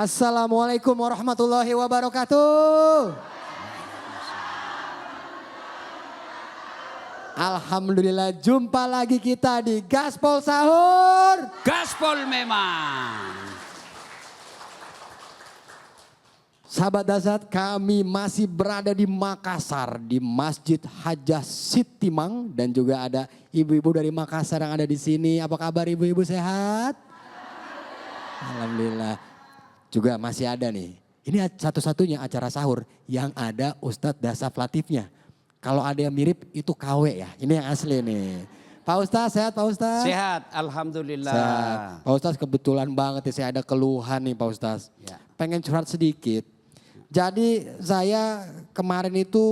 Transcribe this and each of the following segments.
Assalamualaikum warahmatullahi wabarakatuh. Alhamdulillah jumpa lagi kita di Gaspol Sahur. Gaspol memang. Sahabat Dahsyat, kami masih berada di Makassar di Masjid Hajah Sitimang dan juga ada ibu-ibu dari Makassar yang ada di sini. Apa kabar ibu-ibu, sehat? Alhamdulillah. Juga masih ada nih. Ini satu-satunya acara sahur yang ada Ustadz Dasaf Latifnya. Kalau ada yang mirip itu KW ya. Ini yang asli nih. Pak Ustadz sehat Pak Ustadz? Sehat, alhamdulillah. Sehat. Pak Ustadz kebetulan banget ya, saya ada keluhan nih Pak Ustadz. Ya. Pengen curhat sedikit. Jadi saya kemarin itu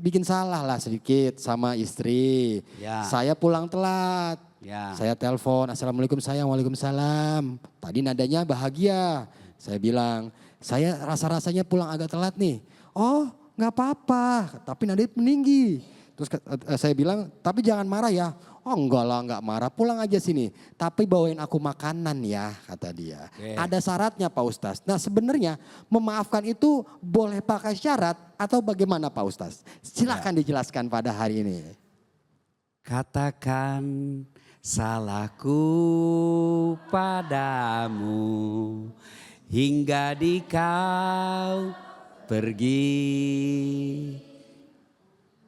bikin salah lah sedikit sama istri. Ya. Saya pulang telat. Ya. Saya telepon, assalamualaikum sayang, waalaikumsalam. Tadi nadanya bahagia. Saya bilang, saya rasa-rasanya pulang agak telat nih. Oh nggak apa-apa, tapi nadanya meninggi. Terus saya bilang, tapi jangan marah ya. Oh enggak lah, enggak marah, pulang aja sini. Tapi bawain aku makanan ya, kata dia. Oke. Ada syaratnya Pak Ustadz. Nah sebenarnya memaafkan itu boleh pakai syarat atau bagaimana Pak Ustadz? Silahkan dijelaskan pada hari ini. Katakan salahku padamu hingga di kau pergi.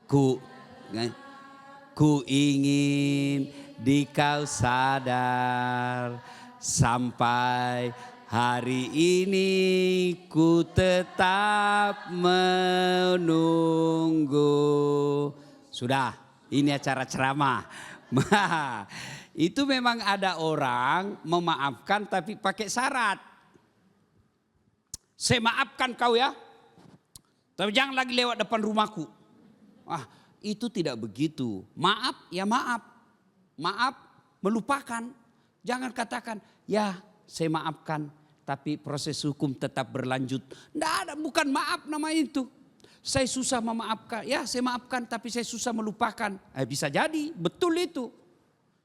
Ku ingin di kau sadar sampai hari ini ku tetap menunggu. Sudah, ini acara ceramah. Itu memang ada orang memaafkan tapi pakai syarat. Saya maafkan kau ya, tapi jangan lagi lewat depan rumahku. Itu tidak begitu. Maaf ya maaf. Maaf melupakan. Jangan katakan ya saya maafkan tapi proses hukum tetap berlanjut. Tidak ada, bukan maaf nama itu. Saya susah memaafkan. Ya saya maafkan tapi saya susah melupakan. Bisa jadi betul itu.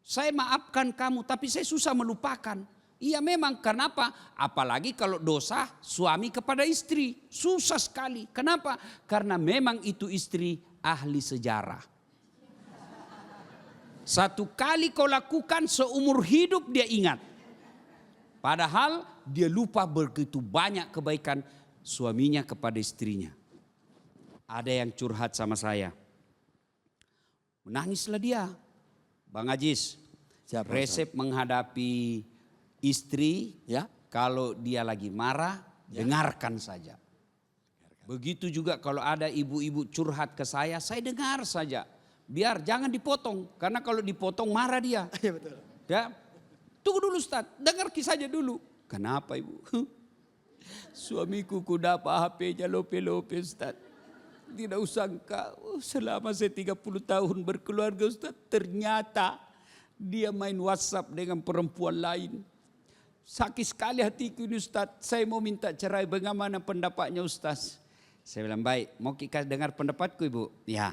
Saya maafkan kamu tapi saya susah melupakan. Iya memang, kenapa? Apalagi kalau dosa suami kepada istri. Susah sekali. Kenapa? Karena memang itu istri ahli sejarah. Satu kali kau lakukan seumur hidup dia ingat. Padahal dia lupa begitu banyak kebaikan suaminya kepada istrinya. Ada yang curhat sama saya. Menangislah dia. Bang Ajis, Siapa, resep menghadapi istri ya, kalau dia lagi marah ya, dengarkan saja. Begitu juga kalau ada ibu-ibu curhat ke saya dengar saja. Biar jangan dipotong, karena kalau dipotong marah dia. Iya betul. Ya, tunggu dulu Ustaz, dengar saja dulu. Kenapa ibu? Suamiku kuda HP-nya lope-lope Ustaz. Tidak usah engkau, selama saya 30 tahun berkeluarga Ustaz, ternyata dia main WhatsApp dengan perempuan lain. Sakit sekali hatiku ini Ustaz, saya mau minta cerai, bagaimana pendapatnya Ustaz? Saya bilang baik, mau kita dengar pendapatku ibu? Ya,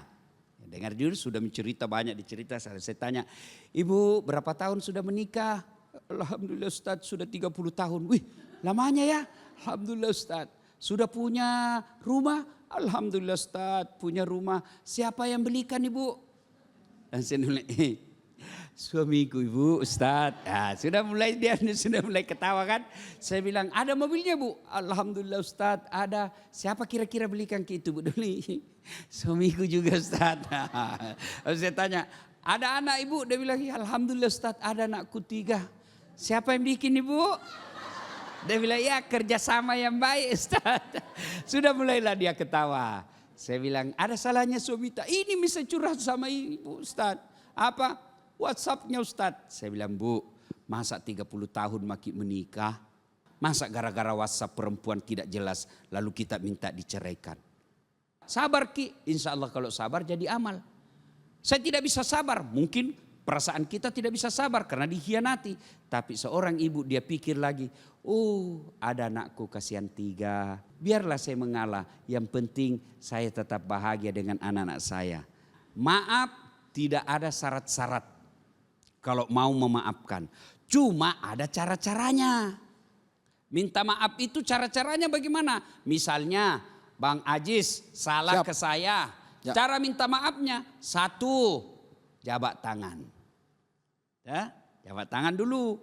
dengar dulu, sudah mencerita banyak dicerita. Saya tanya, ibu berapa tahun sudah menikah? Alhamdulillah Ustaz sudah 30 tahun. Wih lamanya ya, Alhamdulillah Ustaz. Sudah punya rumah? Alhamdulillah Ustaz punya rumah. Siapa yang belikan ibu? Dan saya bilang, suamiku ibu Ustaz. Sudah mulai ketawa kan. Saya bilang ada mobilnya bu. Alhamdulillah Ustaz ada. Siapa kira-kira belikan ke itu bu? Suamiku juga Ustaz. Saya tanya ada anak ibu? Dia bilang alhamdulillah Ustaz ada anakku 3. Siapa yang bikin ibu? Dia bilang ya kerjasama yang baik Ustaz. Sudah mulailah dia ketawa. Saya bilang ada salahnya suami tak? Ini bisa curhat sama ibu Ustaz. Apa? WhatsAppnya Ustadz. Saya bilang bu, masa 30 tahun makin menikah, masa gara-gara WhatsApp perempuan tidak jelas lalu kita minta diceraikan. Sabar Ki, insya Allah kalau sabar jadi amal. Saya tidak bisa sabar, mungkin perasaan kita tidak bisa sabar karena dikhianati. Tapi seorang ibu dia pikir lagi, oh ada anakku kasihan 3, biarlah saya mengalah. Yang penting saya tetap bahagia dengan anak-anak saya. Maaf, tidak ada syarat-syarat. Kalau mau memaafkan. Cuma ada cara-caranya. Minta maaf itu cara-caranya bagaimana? Misalnya Bang Ajis salah Siap. ke saya. Ya. Cara minta maafnya, satu, jabat tangan. Ya, jabat tangan dulu.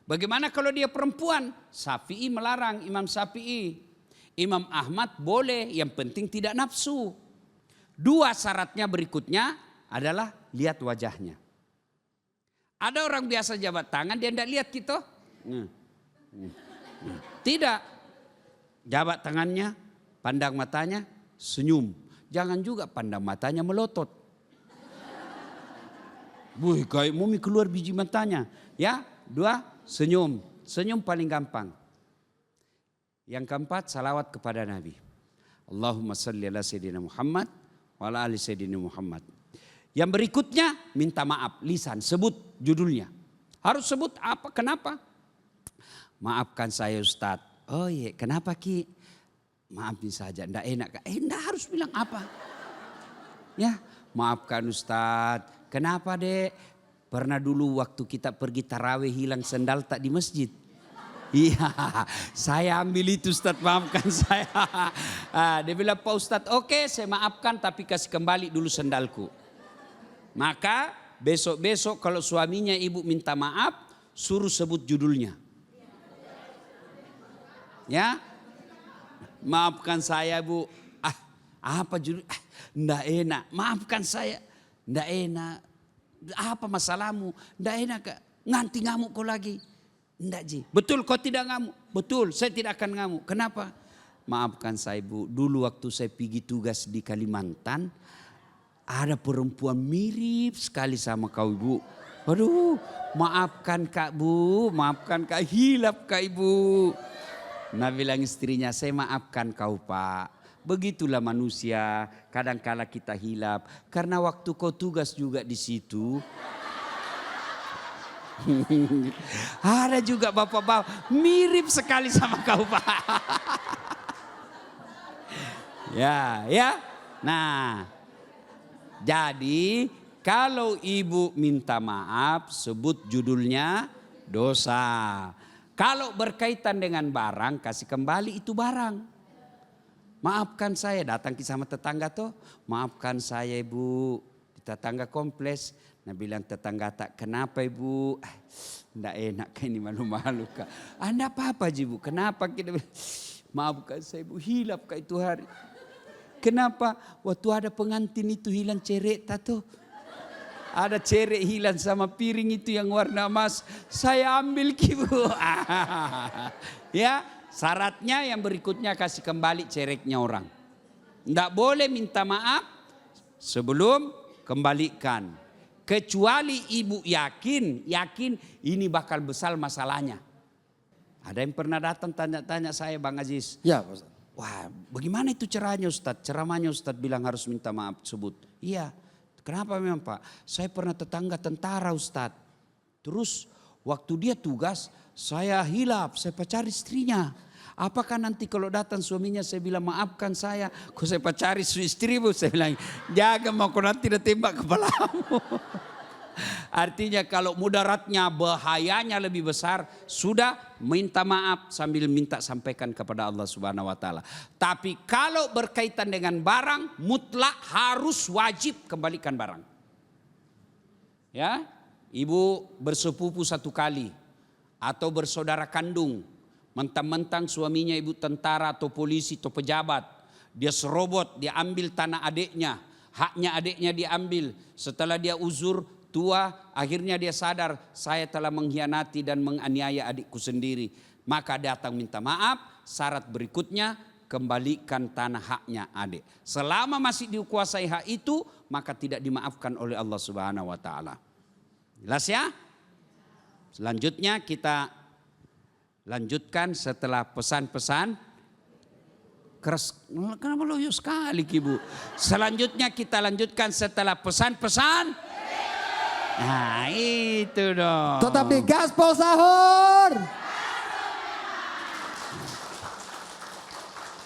Bagaimana kalau dia perempuan? Syafi'i melarang, Imam Syafi'i. Imam Ahmad boleh, yang penting tidak nafsu. Dua syaratnya berikutnya adalah lihat wajahnya. Ada orang biasa jabat tangan, dia tidak lihat kita. Tidak. Jabat tangannya, pandang matanya, senyum. Jangan juga pandang matanya melotot. Wih, kayak mumi keluar biji matanya. Ya, dua, senyum. Senyum paling gampang. Yang keempat, salawat kepada Nabi. Allahumma salli ala Sayyidina Muhammad wa ala ali Sayyidina Muhammad. Yang berikutnya, minta maaf. Lisan, sebut judulnya. Harus sebut apa, kenapa? Maafkan saya Ustadz. Oh iya, kenapa Ki? Maafin saja, enggak enak. Enggak harus bilang apa. Ya, maafkan Ustadz. Kenapa Dek? Pernah dulu waktu kita pergi tarawih hilang sendal tak di masjid. Iya, saya ambil itu Ustadz, maafkan saya. Dia bilang, Pak Ustadz, oke saya maafkan tapi kasih kembali dulu sendalku. Maka besok-besok kalau suaminya ibu minta maaf, suruh sebut judulnya. Ya, maafkan saya Bu. Apa judul? Nggak enak. Maafkan saya. Nggak enak. Apa masalahmu? Nggak enak. Nganti ngamuk kau lagi. Nggak Ji. Betul kau tidak ngamuk? Betul, saya tidak akan ngamuk. Kenapa? Maafkan saya Bu. Dulu waktu saya pergi tugas di Kalimantan, ada perempuan mirip sekali sama kau Ibu. Aduh, maafkan Kak Bu. Maafkan Kak, hilap Kak Ibu. Nah bilang istrinya, saya maafkan kau Pak. Begitulah manusia, kadang-kala kita hilap. Karena waktu kau tugas juga di situ. Ada juga bapak-bapak mirip sekali sama kau Pak. Ya. Nah, jadi kalau ibu minta maaf, sebut judulnya dosa. Kalau berkaitan dengan barang, kasih kembali itu barang. Maafkan saya, datang ke sama tetangga tuh. Maafkan saya Ibu, di tetangga kompleks. Nah bilang tetangga tak, kenapa Ibu? Nggak enak kan ini, malu-malu Kak. Anda apa-apa Ibu, kenapa kita? Maafkan saya Ibu, hilap Kak itu hari. Kenapa? Waktu ada pengantin itu hilang cerek tuh. Ada cerek hilang sama piring itu yang warna emas. Saya ambil Ibu. Ya, syaratnya yang berikutnya kasih kembali cereknya orang. Tidak boleh minta maaf sebelum kembalikan. Kecuali ibu yakin ini bakal besar masalahnya. Ada yang pernah datang tanya-tanya saya Bang Aziz. Ya Ustaz. Wah bagaimana itu caranya Ustadz? Ceramahnya Ustadz bilang harus minta maaf sebut. Iya. Kenapa memang Pak? Saya pernah tetangga tentara Ustadz. Terus waktu dia tugas saya hilap, saya pacar istrinya. Apakah nanti kalau datang suaminya saya bilang maafkan saya. Kok saya pacari istrimu? Saya bilang jaga mau kau nanti dia tembak kepalamu. Artinya kalau mudaratnya bahayanya lebih besar, sudah minta maaf sambil minta sampaikan kepada Allah Subhanahu wa taala. Tapi kalau berkaitan dengan barang, mutlak harus wajib kembalikan barang. Ya, ibu bersepupu satu kali atau bersaudara kandung, mentang-mentang suaminya ibu tentara atau polisi atau pejabat, dia serobot, dia ambil tanah adiknya, haknya adiknya diambil. Setelah dia uzur tua, akhirnya dia sadar saya telah mengkhianati dan menganiaya adikku sendiri. Maka datang minta maaf, syarat berikutnya kembalikan tanah haknya adik. Selama masih dikuasai hak itu, maka tidak dimaafkan oleh Allah Subhanahu wa taala. Jelas ya? Selanjutnya kita lanjutkan setelah pesan-pesan keras. Kenapa loyo sekali Ibu? Selanjutnya kita lanjutkan setelah pesan-pesan. Nah itu dong. Tetap di Gaspol Sahur.